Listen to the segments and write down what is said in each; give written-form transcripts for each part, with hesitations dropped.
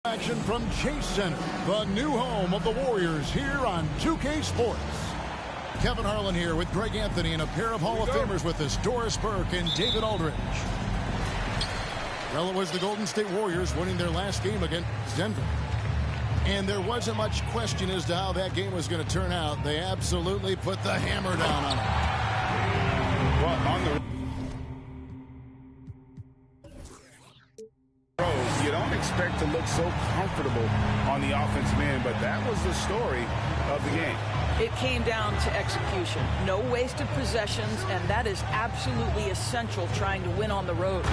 Action from Chase Center, the new home of the Warriors, here on 2K Sports. Kevin Harlan here with Greg Anthony and a pair of Hall of Famers with us, Doris Burke and David Aldridge. Well, it was the Golden State Warriors winning their last game against Denver. And there wasn't much question as to how that game was going to turn out. They absolutely put the hammer down on it. Well, on the you don't expect to look so comfortable on the offensive end, but that was the story of the game. It came down to execution. No wasted possessions, and that is absolutely essential trying to win on the road.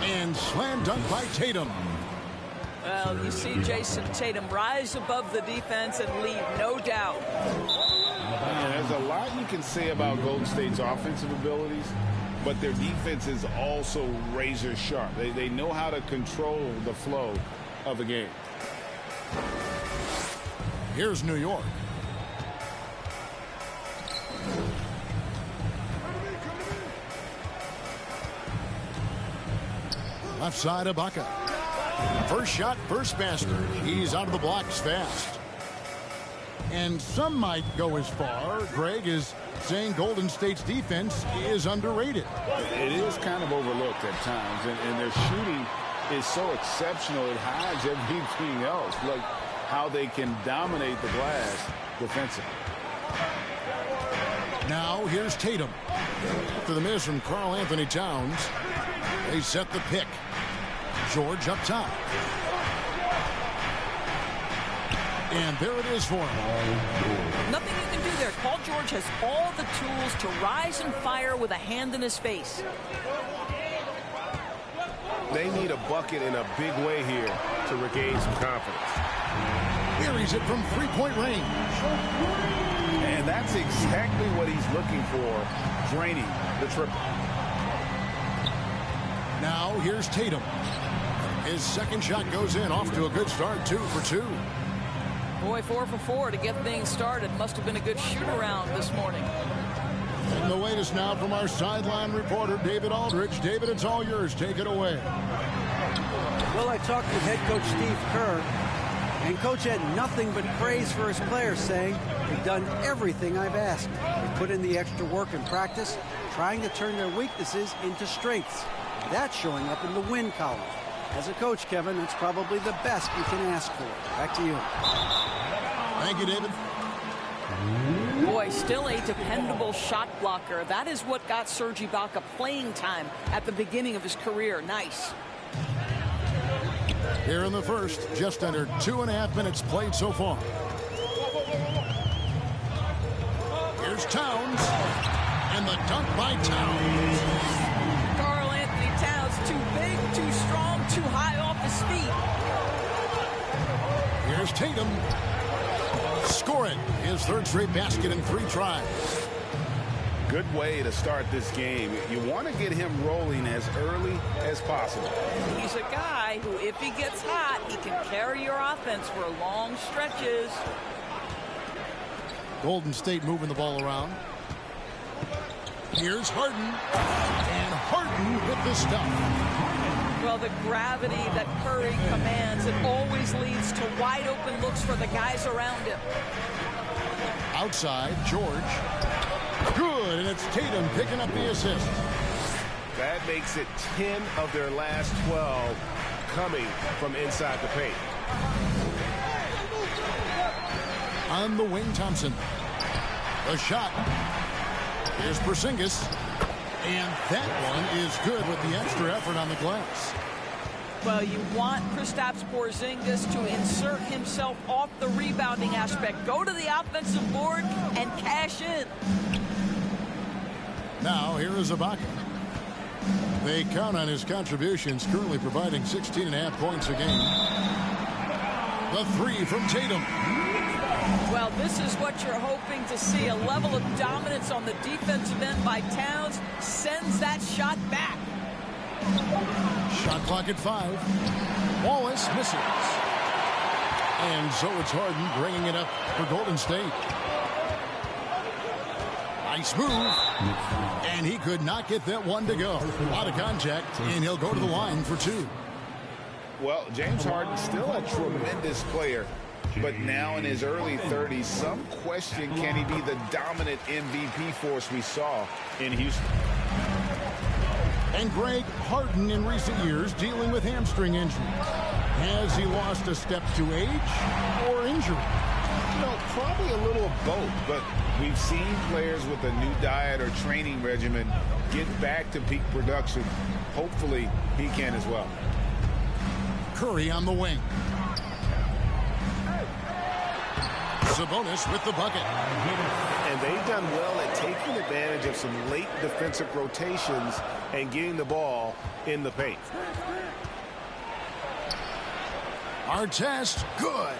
And slam dunk by Tatum. Well, you see Jason Tatum rise above the defense and lead, no doubt. There's a lot you can say about Golden State's offensive abilities, but their defense is also razor sharp. They know how to control the flow of a game. Here's New York. Left side, Ibaka. First shot, first basket. He's out of the blocks fast. And some might go as far, Greg, as saying Golden State's defense is underrated. It is kind of overlooked at times, and their shooting is so exceptional it hides everything else. Look how they can dominate the glass defensively. Now here's Tatum. After the miss from Karl Anthony Towns, they set the pick. George up top. And there it is for him. Nothing you can do there. Paul George has all the tools to rise and fire with a hand in his face. They need a bucket in a big way here to regain some confidence. Buries it from three-point range. And that's exactly what he's looking for, draining the triple. Now here's Tatum. His second shot goes in, off to a good start, 2 for 2. Boy, 4 for 4 to get things started. Must have been a good shoot-around this morning. And the latest now from our sideline reporter, David Aldridge. David, it's all yours. Take it away. Well, I talked with head coach Steve Kerr, and Coach had nothing but praise for his players, saying, "They've done everything I've asked. They put in the extra work in practice, trying to turn their weaknesses into strengths. That's showing up in the win column." As a coach, Kevin, it's probably the best you can ask for. Back to you. Thank you, David. Boy, still a dependable shot blocker. That is what got Serge Ibaka playing time at the beginning of his career. Nice. Here in the first, just under 2.5 minutes played so far. Here's Towns, and the dunk by Towns. Karl Anthony Towns, too big, too strong, too high off his feet. Here's Tatum. Scoring his third straight basket in 3 tries. Good way to start this game. You want to get him rolling as early as possible. He's a guy who, if he gets hot, he can carry your offense for long stretches. Golden State moving the ball around. Here's Harden. And Harden with the stuff. Well, the gravity that Curry commands, it always leads to wide open looks for the guys around him. Outside, George. Good, and it's Tatum picking up the assist. That makes it 10 of their last 12 coming from inside the paint. On the wing, Thompson. A shot. Here's Porzingis. And that one is good with the extra effort on the glass. Well, you want Kristaps Porzingis to insert himself off the rebounding aspect. Go to the offensive board and cash in. Now, here is Ibaka. They count on his contributions, currently providing 16.5 points a game. The 3 from Tatum. Well, this is what you're hoping to see. A level of dominance on the defensive end by Towns sends that shot back. Shot clock at 5. Wallace misses. And so it's Harden bringing it up for Golden State. Nice move. And he could not get that one to go. A lot of contact, and he'll go to the line for 2. Well, James Harden's still a tremendous player, but now in his early 30s, some question, can he be the dominant MVP force we saw in Houston? And Greg, Harden in recent years dealing with hamstring injury. Has he lost a step to age or injury? You know, probably a little of both, but we've seen players with a new diet or training regimen get back to peak production. Hopefully, he can as well. Curry on the wing. Sabonis with the bucket. And they've done well at taking advantage of some late defensive rotations and getting the ball in the paint. Artest, good.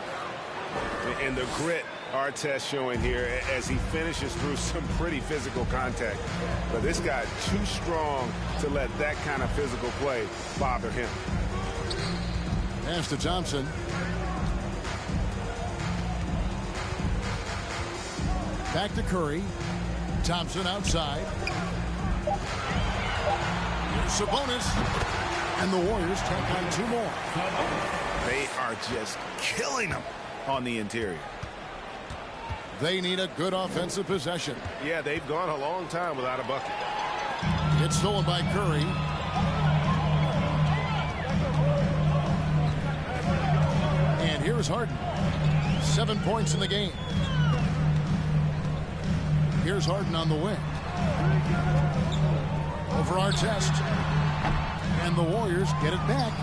And the grit Artest showing here as he finishes through some pretty physical contact. But this guy too strong to let that kind of physical play bother him. Pass to Thompson. Back to Curry. Thompson outside. Here's Sabonis. And the Warriors take on 2 more. They are just killing them on the interior. They need a good offensive possession. Yeah, they've gone a long time without a bucket. It's stolen by Curry. And here's Harden. 7 points in the game. Here's Harden on the wing. Over Artest. And the Warriors get it back.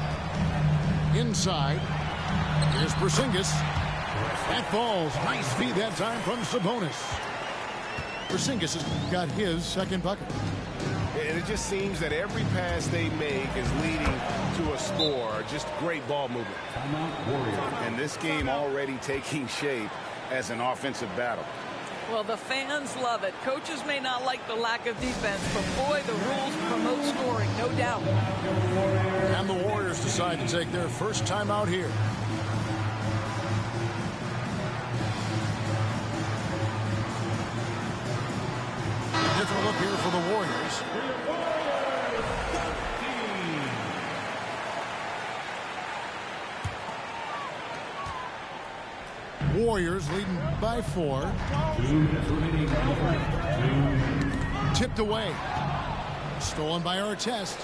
Inside. Here's Porzingis. That falls. Nice feed that time from Sabonis. Porzingis has got his second bucket. And it just seems that every pass they make is leading to a score. Just great ball movement. And this game already taking shape as an offensive battle. Well, the fans love it. Coaches may not like the lack of defense, but boy, the rules promote scoring, no doubt. And the Warriors decide to take their first time out here. Different look here for the Warriors. Warriors leading by 4. Tipped away. Stolen by Artest.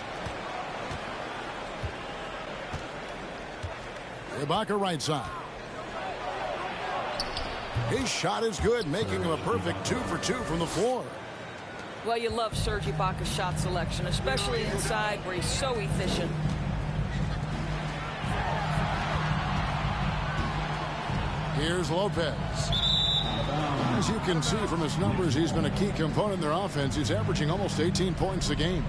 Ibaka right side. His shot is good, making him a perfect 2 for 2 from the floor. Well, you love Serge Ibaka's shot selection, especially inside where he's so efficient. Here's Lopez. As you can see from his numbers, he's been a key component in their offense. He's averaging almost 18 points a game.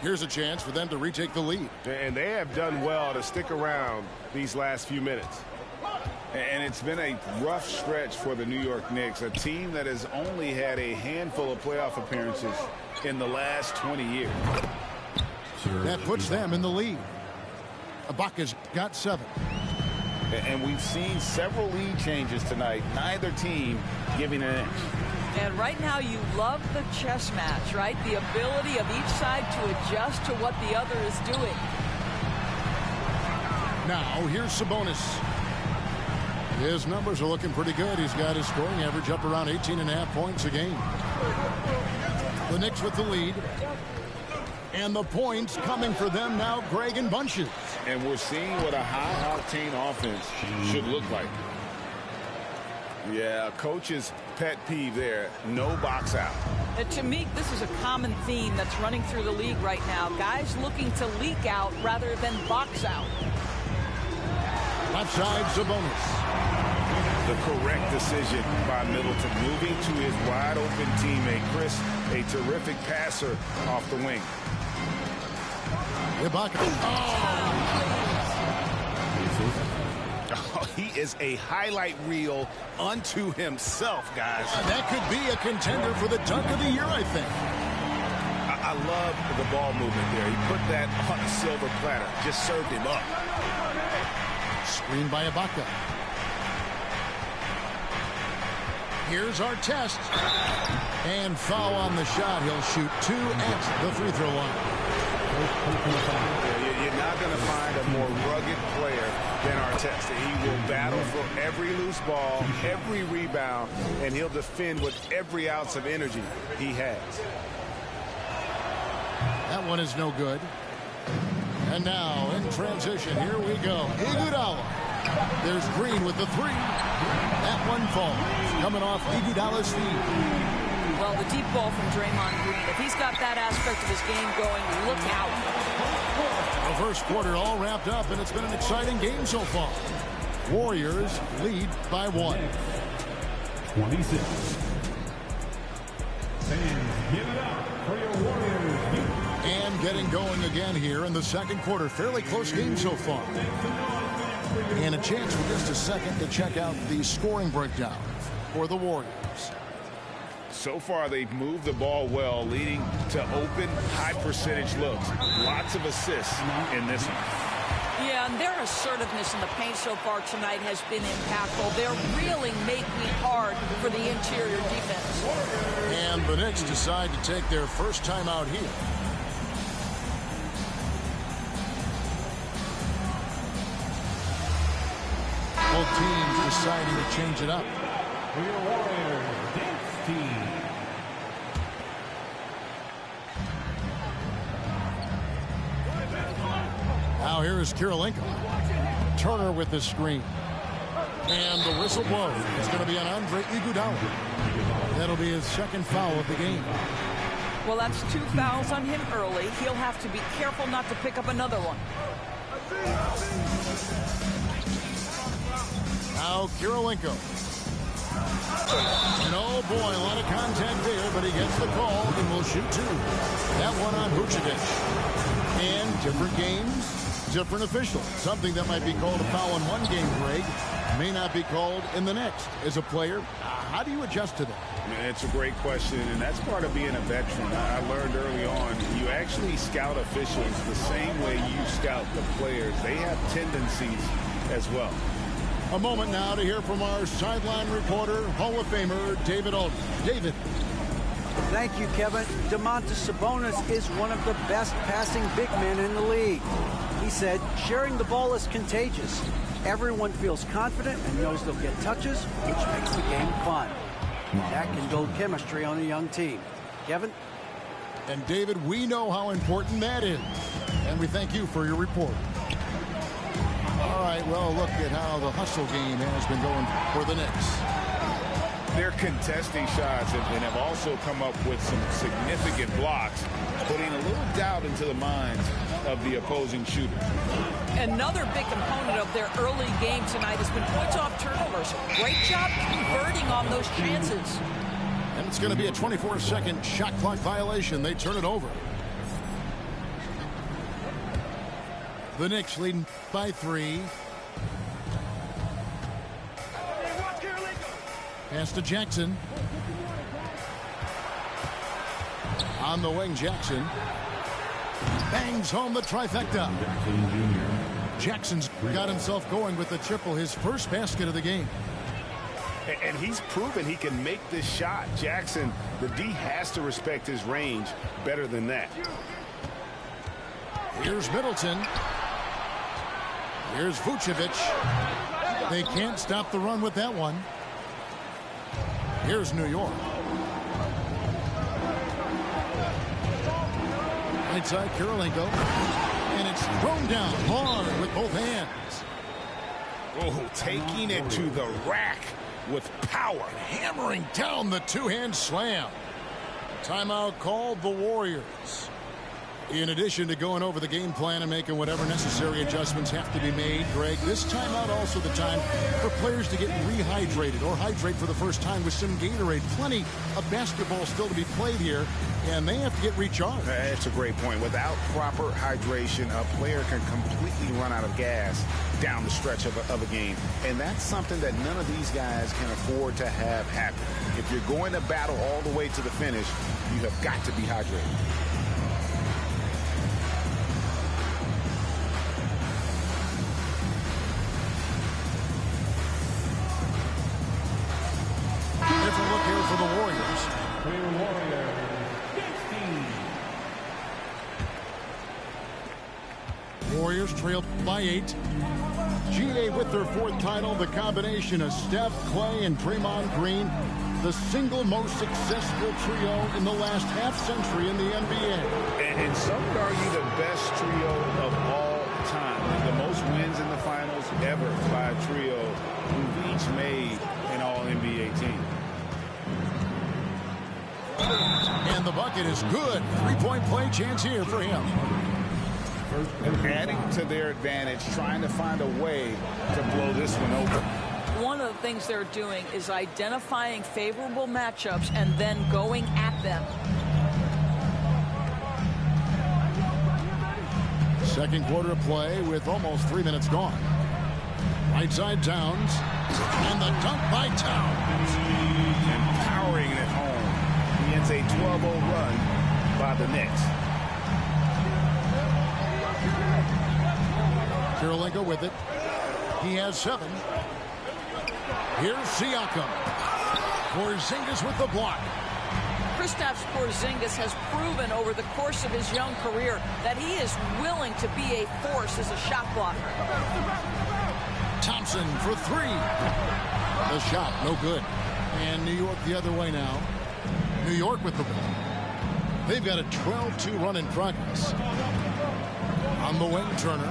Here's a chance for them to retake the lead. And they have done well to stick around these last few minutes. And it's been a rough stretch for the New York Knicks, a team that has only had a handful of playoff appearances in the last 20 years. That puts them in the lead. Ibaka's got 7. And we've seen several lead changes tonight, neither team giving an inch. And right now you love the chess match, right? The ability of each side to adjust to what the other is doing. Now here's Sabonis. His numbers are looking pretty good. He's got his scoring average up around 18.5 points a game. The Knicks with the lead. And the points coming for them now, Greg, in bunches. And we're seeing what a high-octane offense should look like. Yeah, coach's pet peeve there, no box out. To me, this is a common theme that's running through the league right now. Guys looking to leak out rather than box out. Left side, Sabonis. The correct decision by Middleton, moving to his wide-open teammate, Chris, a terrific passer off the wing. Ibaka. Oh, he is a highlight reel unto himself, guys. That could be a contender for the dunk of the year, I think. I love the ball movement there. He put that on a silver platter, just served him up. Screen by Ibaka. Here's our test. And foul on the shot. He'll shoot 2 at the free throw line. You're not going to find a more rugged player than Artest. He will battle for every loose ball, every rebound, and he'll defend with every ounce of energy he has. That one is no good. And now in transition, here we go. Iguodala. There's Green with the 3. That one falls. Coming off Iguodala's feet. Well, the deep ball from Draymond Green. If he's got that aspect of his game going, look out. The first quarter all wrapped up, and it's been an exciting game so far. Warriors lead by 1. 26. Fans, give it up for your Warriors. And getting going again here in the second quarter. Fairly close game so far. And a chance for just a second to check out the scoring breakdown for the Warriors. So far, they've moved the ball well, leading to open, high-percentage looks. Lots of assists in this one. Yeah, and their assertiveness in the paint so far tonight has been impactful. They're really making it hard for the interior defense. And the Knicks decide to take their first time out here. Both teams deciding to change it up. For your Warriors dance team. Now here is Kirilenko. Turner with the screen. And the whistle blows. It's going to be on Andre Iguodala. That'll be his second foul of the game. Well, that's 2 fouls on him early. He'll have to be careful not to pick up another one. Now Kirilenko. And oh boy, a lot of contact there, but he gets the call and will shoot 2. That one on Vucevic. And different games, different officials. Something that might be called a foul in one game, Greg, may not be called in the next. As a player, how do you adjust to that? It's a great question, and that's part of being a veteran. I learned early on, you actually scout officials the same way you scout the players. They have tendencies as well. A moment now to hear from our sideline reporter, Hall of Famer David Aldridge. David. Thank you, Kevin. Domantas Sabonis is one of the best passing big men in the league. He said, sharing the ball is contagious. Everyone feels confident and knows they'll get touches, which makes the game fun. That can build chemistry on a young team. Kevin? And David, we know how important that is. And we thank you for your report. All right, well, look at how the hustle game has been going for the Knicks. They're contesting shots and have also come up with some significant blocks, putting a little doubt into the minds of the opposing shooter. Another big component of their early game tonight has been points off turnovers. Great job converting on those chances. And it's going to be a 24-second shot clock violation. They turn it over. The Knicks leading by 3. Pass to Jackson. On the wing, Jackson. Bangs home the trifecta. Jackson's got himself going with the triple, his first basket of the game. And he's proven he can make this shot. Jackson, the D has to respect his range better than that. Here's Middleton. Here's Vucevic. They can't stop the run with that one. Here's New York. Right side, Kirilenko. And it's thrown down hard with both hands. Oh, taking it to the rack with power. Hammering down the two-hand slam. Timeout called the Warriors. In addition to going over the game plan and making whatever necessary adjustments have to be made, Greg, this timeout also the time for players to get rehydrated or hydrate for the first time with some Gatorade. Plenty of basketball still to be played here, and they have to get recharged. That's a great point. Without proper hydration, a player can completely run out of gas down the stretch of a game. And that's something that none of these guys can afford to have happen. If you're going to battle all the way to the finish, you have got to be hydrated. your Warriors, Dixie. Warriors trailed by 8. GA with their 4th title, the combination of Steph, Clay, and Draymond Green, the single most successful trio in the last half-century in the NBA. And some would argue the best trio of all time. The most wins in the finals ever by a trio who've each made an All-NBA team. And the bucket is good. 3-point play chance here for him. Adding to their advantage, trying to find a way to blow this one open. One of the things they're doing is identifying favorable matchups and then going at them. Second quarter of play with almost 3 minutes gone. Right side Towns. And the dunk by Towns. And powering it home. He ends a 12-0 run by the Knicks. Kirilenko with it. He has 7. Here's Siakam. Porzingis with the block. Kristaps Porzingis has proven over the course of his young career that he is willing to be a force as a shot blocker. Thompson for 3. The shot, no good. And New York the other way now. New York with the ball. They've got a 12-2 run in progress. On the wing, Turner.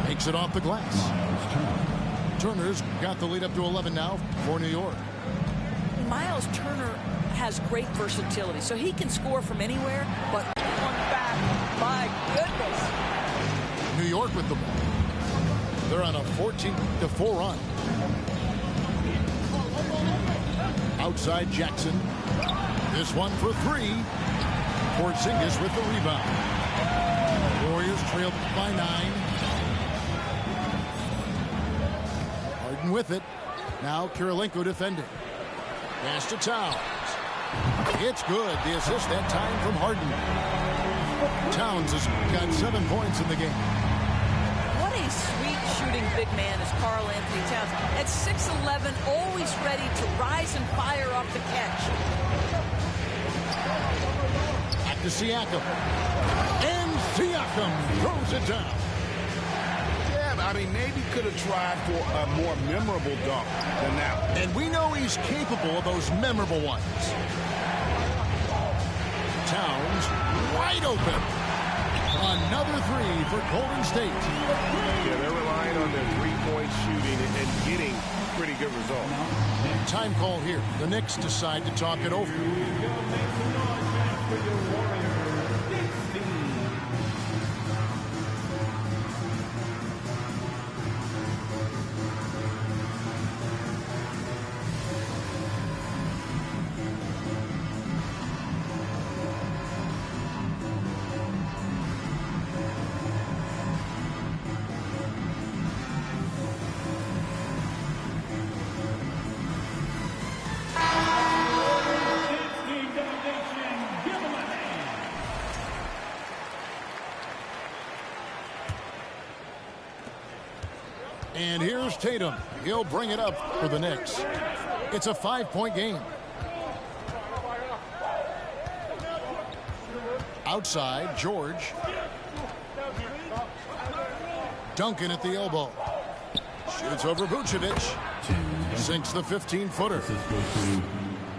Makes it off the glass. Turner's got the lead up to 11 now for New York. Miles Turner has great versatility, so he can score from anywhere, but one back, my goodness. New York with the ball. They're on a 14-4 run. Outside Jackson. This one for 3. Porzingis with the rebound. Warriors trailed by 9. Harden with it. Now Kirilenko defending. Pass to Towns. It's good. The assist that time from Harden. Towns has got 7 points in the game. What a sweet shooting big man is Karl Anthony Towns. At 6'11", always ready to rise and fire off the catch. Back to Siakam. And Siakam throws it down. I mean, maybe could have tried for a more memorable dunk than that one. And we know he's capable of those memorable ones. Towns wide open. Another 3 for Golden State. Yeah, they're relying on their three-point shooting and getting pretty good results. Time call here. The Knicks decide to talk it over. And here's Tatum. He'll bring it up for the Knicks. It's a 5-point game. Outside, George. Duncan at the elbow. Shoots over Vucevic. Sinks the 15-footer.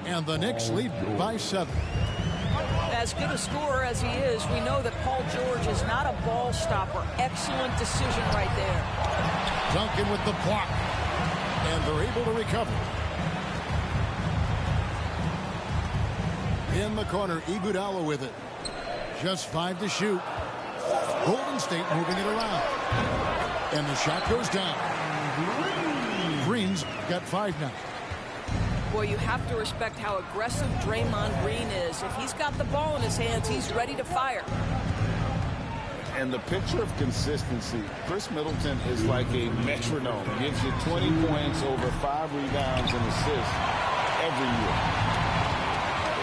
And the Knicks lead by 7. As good a scorer as he is, we know that Paul George is not a ball stopper. Excellent decision right there. Duncan with the block. And they're able to recover. In the corner, Iguodala with it. Just 5 to shoot. Golden State moving it around. And the shot goes down. Green's got 5 now. Boy, you have to respect how aggressive Draymond Green is. If he's got the ball in his hands, he's ready to fire. And the picture of consistency, Chris Middleton is like a metronome. Gives you 20 points, over 5 rebounds and assists every year.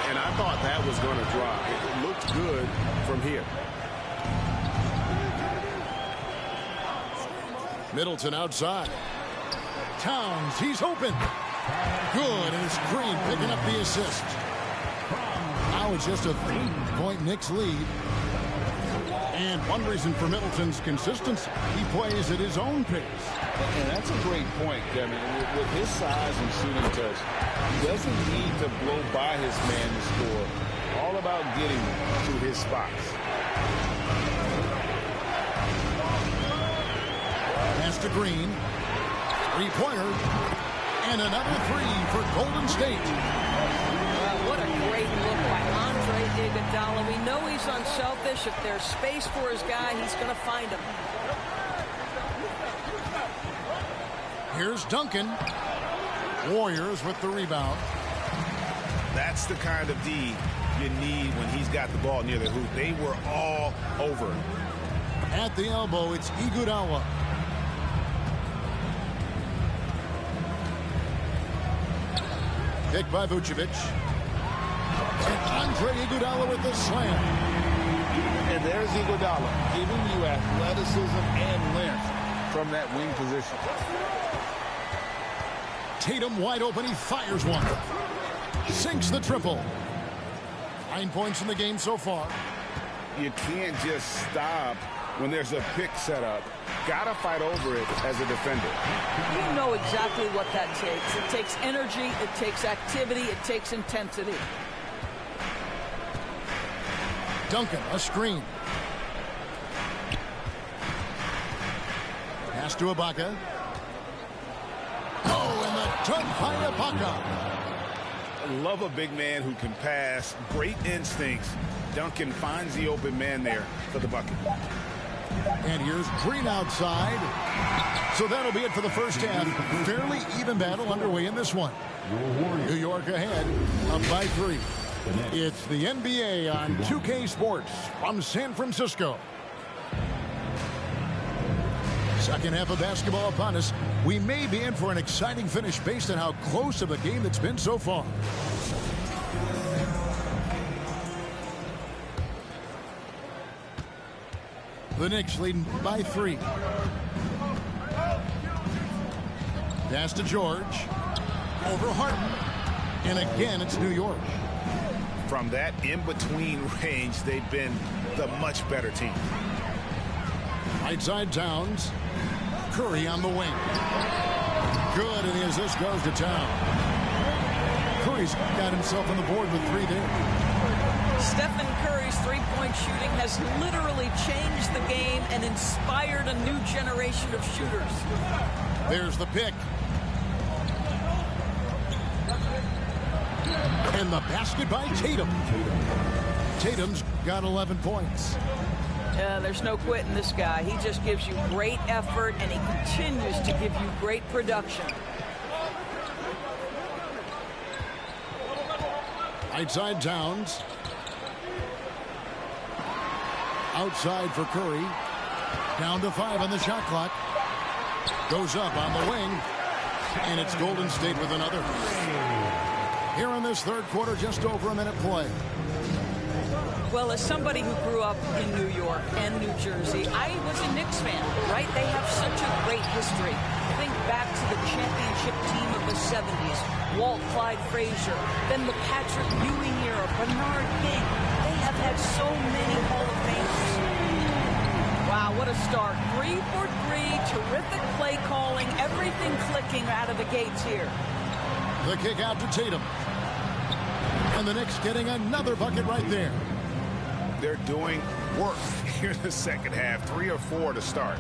And I thought that was going to drop. It looked good from here. Middleton outside. Towns, he's open. Good, and it's Green picking up the assist. Now it's just a 3-point Knicks lead. And one reason for Middleton's consistency, he plays at his own pace. And that's a great point, Kevin. With his size and shooting touch, he doesn't need to blow by his man to score. All about getting to his spots. Pass to Green. Three-pointer. And another three for Golden State. What a great look by Andre Iguodala. We know he's unselfish. If there's space for his guy, he's going to find him. Here's Duncan. Warriors with the rebound. That's the kind of D you need when he's got the ball near the hoop. They were all over him. At the elbow, it's Iguodala. Pick by Vucevic. And Andre Iguodala with the slam. And there's Iguodala giving you athleticism and length from that wing position. Tatum wide open. He fires one. Sinks the triple. 9 points in the game so far. You can't just stop when there's a pick set up. Gotta fight over it as a defender. You know exactly what that takes. It takes energy, it takes activity, it takes intensity. Duncan, a screen. Pass to Ibaka. Oh, and the dunk by Ibaka. I love a big man who can pass. Great instincts. Duncan finds the open man there for the bucket. And here's Green outside. So that'll be it for the first half. Fairly even battle underway in this one. New York ahead, up by 3. It's the NBA on 2K Sports from San Francisco. Second half of basketball upon us. We may be in for an exciting finish based on how close of a game it's been so far. The Knicks leading by 3. Pass to George. Over Harden. And again, it's New York. From that in-between range, they've been the much better team. Right side Towns. Curry on the wing. Good, and the assist goes to Towns. Curry's got himself on the board with 3 there. Stephen Curry's three-point shooting has literally changed the game and inspired a new generation of shooters. There's the pick. And the basket by Tatum. Tatum's got 11 points. There's no quitting this guy. He just gives you great effort, and he continues to give you great production. Right side Towns. Outside for Curry. Down to 5 on the shot clock. Goes up on the wing. And it's Golden State with another. Here in this third quarter, just over a minute play. Well, as somebody who grew up in New York and New Jersey, I was a Knicks fan, right? They have such a great history. Think back to the championship team of the 70s. Walt Clyde Frazier, then the Patrick Ewing era, Bernard King. They have had so many Hall of Famers. Wow, what a start. 3 for 3, terrific play calling, everything clicking out of the gates here. The kick out to Tatum. And the Knicks getting another bucket right there. They're doing work here in the second half. 3 or 4 to start.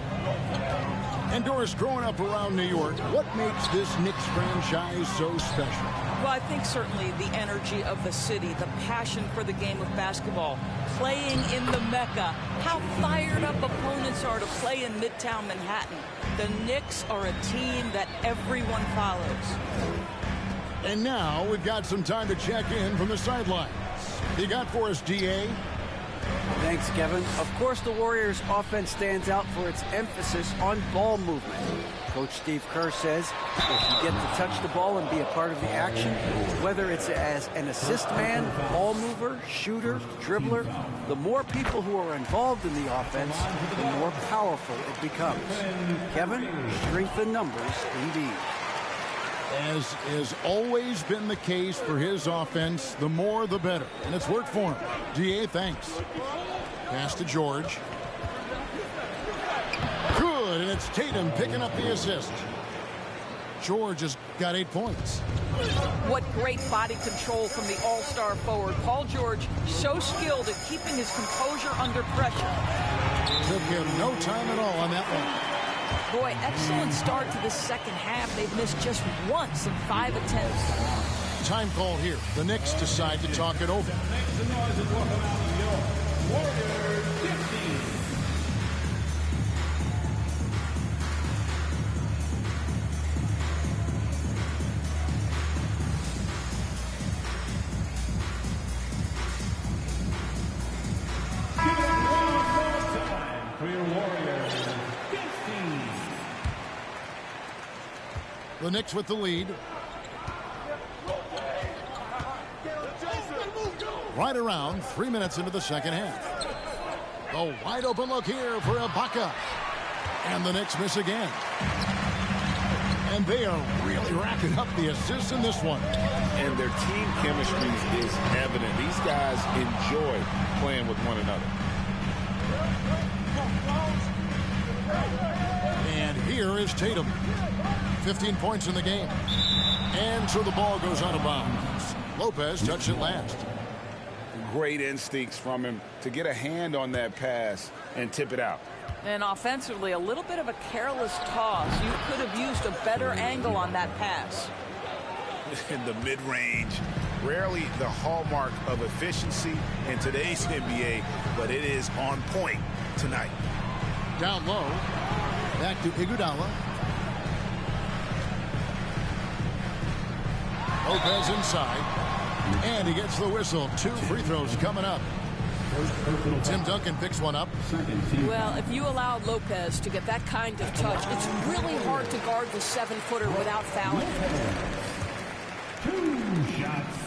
And Doris, growing up around New York, what makes this Knicks franchise so special? Well, I think certainly the energy of the city, the passion for the game of basketball, playing in the Mecca, how fired up opponents are to play in Midtown Manhattan. The Knicks are a team that everyone follows. And now we've got some time to check in from the sidelines. You got for us, DA? Thanks, Kevin. Of course, the Warriors' offense stands out for its emphasis on ball movement. Coach Steve Kerr says if you get to touch the ball and be a part of the action, whether it's as an assist man, ball mover, shooter, dribbler, the more people who are involved in the offense, the more powerful it becomes. Kevin, strength in numbers indeed. As has always been the case for his offense, the more the better. And it's worked for him. DA, thanks. Pass to George. Good, and it's Tatum picking up the assist. George has got 8 points. What great body control from the all-star forward. Paul George, so skilled at keeping his composure under pressure. Took him no time at all on that one. Boy, excellent start to the second half. They've missed just once in 5 attempts. Time call here. The Knicks decide to talk it over. The Knicks with the lead. Right around 3 minutes into the second half. A wide open look here for Ibaka. And the Knicks miss again. And they are really racking up the assists in this one. And their team chemistry is evident. These guys enjoy playing with one another. And here is Tatum. 15 points in the game. And so the ball goes out of bounds. Lopez touched it last. Great instincts from him to get a hand on that pass and tip it out. And offensively, a little bit of a careless toss. You could have used a better angle on that pass. In the mid-range, rarely the hallmark of efficiency in today's NBA, but it is on point tonight. Down low. Back to Iguodala. Lopez inside. And he gets the whistle. 2 free throws coming up. Tim Duncan picks one up. Well, if you allow Lopez to get that kind of touch, it's really hard to guard the 7-footer without fouling. 2 shots.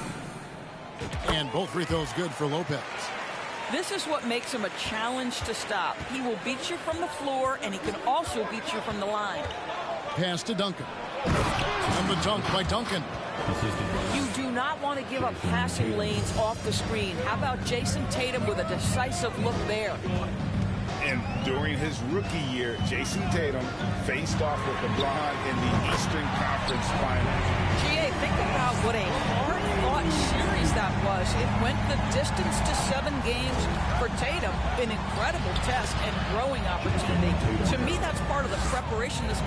And both free throws good for Lopez. This is what makes him a challenge to stop. He will beat you from the floor, and he can also beat you from the line. Pass to Duncan. And the dunk by Duncan. You do not want to give up passing lanes off the screen. How about Jason Tatum with a decisive look there? And during his rookie year, Jason Tatum faced off with LeBron in the Eastern Conference Finals. GA, think about what a hard-fought series that was. It went the distance to 7 games. For Tatum, an incredible test and growing opportunity. To me, that's part of the preparation this